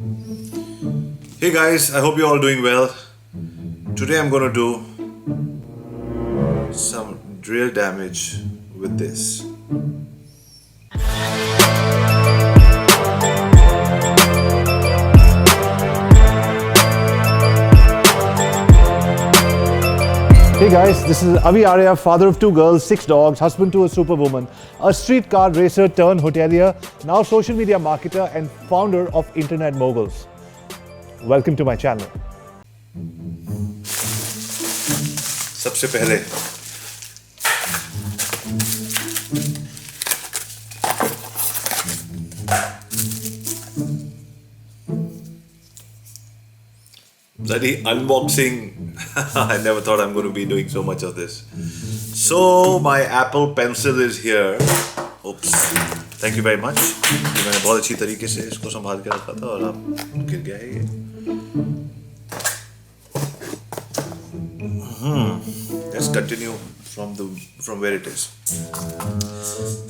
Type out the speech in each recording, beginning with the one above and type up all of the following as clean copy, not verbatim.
Hey guys, I hope you're all doing well. Today I'm going to do some drill damage with this. Hey guys, this is Avi Arya, father of 2 girls, 6 dogs, husband to a superwoman, a street car racer turned hotelier, now social media marketer and founder of Internet Moguls. Welcome to my channel. सबसे पहले bloody unboxing. I never thought I'm going to be doing so much of this. So my Apple Pencil is here. Oops. Thank you very much. मैंने बहुत अच्छी तरीके से इसको संभाल के रखा था और अब गिर गया है ये. Let's continue from where it is.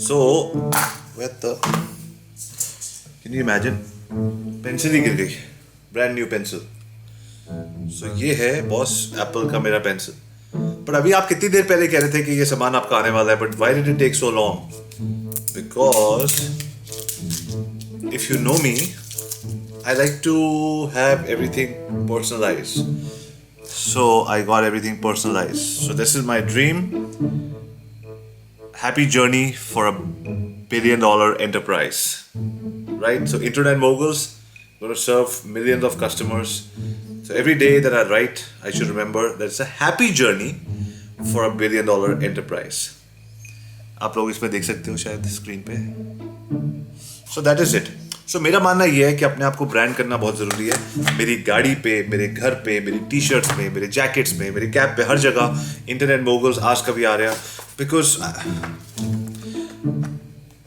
So can you imagine? Pencil ही गिर गई. Brand new pencil. So ये है बॉस एप्पल का मेरा पेंसिल. पर अभी आप कितनी देर पहले कह रहे थे कि ये सामान आपका आने वाला है, but why did it take so long? Because if you know me, I like to have everything personalized. So I got everything personalized. So this is my dream. Happy journey for a $1 billion enterprise. Right? So Internet Moguls going to serve millions of customers. So every day that I write, I should remember that it's a happy journey for a $1 billion enterprise. आप लोग इसमें देख सकते हो शायद screen पे. So that is it. So मेरा मानना ये है कि अपने आप को ब्रांड करना बहुत ज़रूरी है. मेरी गाड़ी पे, मेरे घर पे, मेरी टी शर्ट्स पे, मेरे जैकेट्स पे, मेरे कैप पे, हर जगह इंटरनेट मोगल्स आज कभी आ रहा. बिकॉज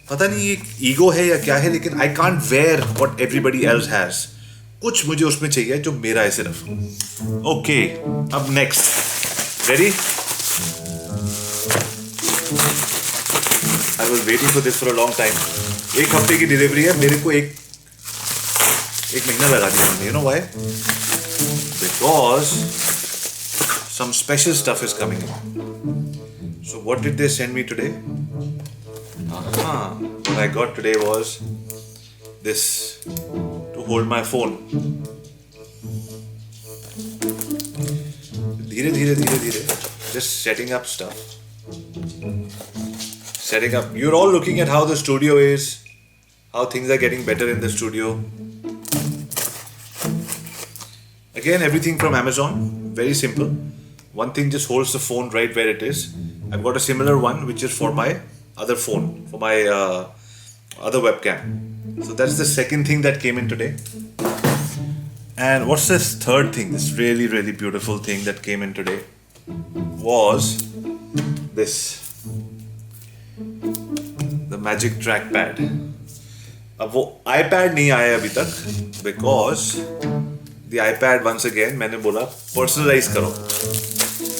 पता नहीं ये ईगो है या क्या है, लेकिन I can't where what everybody else has. कुछ मुझे उसमें चाहिए जो मेरा है सिर्फ. ओके, अब next. Ready? I was waiting for this for a long time. 1 हफ्ते की डिलीवरी है, मेरे को एक महीना लगा दिया. You know why? Because some special stuff is coming in. So what did they send me today? What I got today was this to hold my phone. धीरे धीरे just setting up stuff. Setting up. You're all looking at how the studio is, how things are getting better in the studio. Again, everything from Amazon. Very simple. One thing just holds the phone right where it is. I've got a similar one which is for my other phone, for my other webcam. So that's the second thing that came in today. And what's this third thing, this really really beautiful thing that came in today was this, the magic trackpad. अब वो iPad नहीं आया अभी तक because the iPad once again मैंने बोला personalize करो.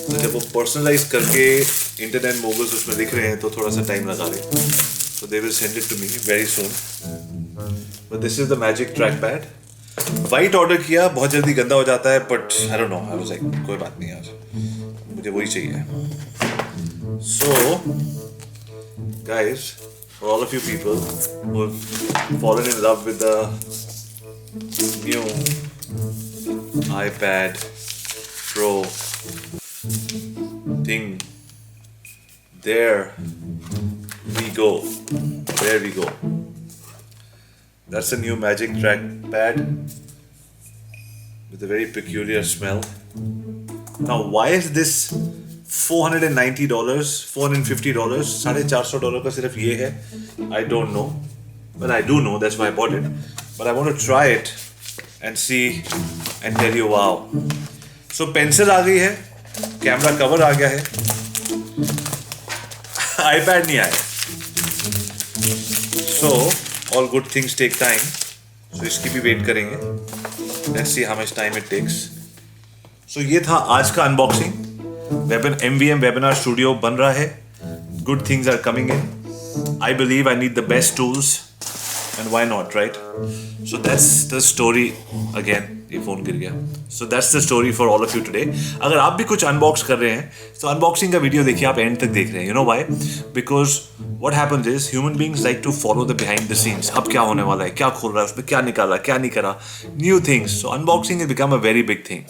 तो जब वो personalize करके इंटरनेट मोगल्स उसमें दिख रहे हैं तो थोड़ा सा टाइम लगा रहे. So they will send it to me very soon. But this is the magic trackpad. White order किया, बहुत जल्दी गंदा हो जाता है, but I don't know. I was like कोई बात नहीं यार, मुझे वही चाहिए. So guys, for all of you people who have fallen in love with the new iPad Pro thing, there we go. That's a new magic trackpad with a very peculiar smell. Now, why is this $490, $450, $450 का सिर्फ ये है? I don't know. Well, I do know, that's why I bought it. But I want to try it and see and tell you, wow. So, pencil आ गई है, camera cover आ गया है, iPad नहीं आया. So, all good things take time. So, इसकी भी wait करेंगे. Let's see how much time it takes. So, ये था आज का अनबॉक्सिंग. MVM वेबिनार स्टूडियो बन रहा है. Good things are coming in. I believe I need the best tools. and why not, right? So that's the story. Again, ये phone गिर गया. So that's the story for all of you today. अगर आप भी कुछ unbox कर रहे हैं तो अनबॉक्सिंग का वीडियो देखिए, आप एंड तक देख रहे हैं. You know why? Because what happens is human beings like to follow the behind the scenes. अब क्या होने वाला है, क्या खोल रहा है, उसमें क्या निकाला, क्या नहीं करा, new things. So unboxing has become a very big thing.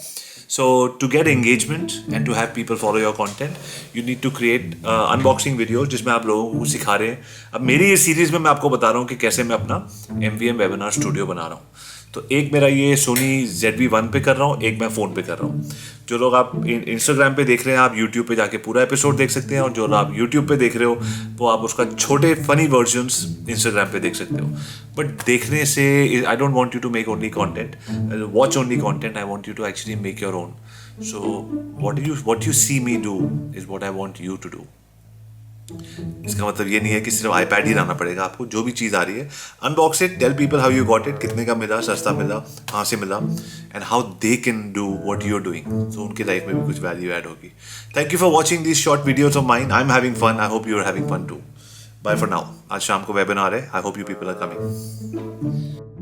So to get engagement and to have people follow your content, you need to create unboxing videos जिसमें आप लोगों को सिखा रहे हैं. अब मेरी ये सीरीज में मैं आपको बता रहा हूँ कि कैसे मैं अपना MVM वेबिनार स्टूडियो बना रहा हूँ. तो एक मेरा ये सोनी ZV-1 पे कर रहा हूँ, एक मैं फ़ोन पे कर रहा हूँ. जो लोग आप इंस्टाग्राम पे देख रहे हैं, आप यूट्यूब पे जाके पूरा एपिसोड देख सकते हैं, और जो लोग आप यूट्यूब पे देख रहे हो वो आप उसका छोटे फनी वर्जन्स इंस्टाग्राम पे देख सकते हो. बट देखने से I don't want you to make only content, watch only content. I want you to actually make your own. So what you see me do is what I want you to do. इसका मतलब ये नहीं है कि सिर्फ iPad ही लाना पड़ेगा आपको. जो भी चीज़ आ रही है, unbox it, tell people how you got it, कितने का मिला, सस्ता मिला, कहाँ से मिला, and how they can do what you are doing. सो उनकी लाइफ में भी कुछ वैल्यू ऐड होगी. Thank you for watching this short videos of mine. I am having fun. I hope you are having fun too. Bye for now. आज शाम को webinar है. I hope you people are coming.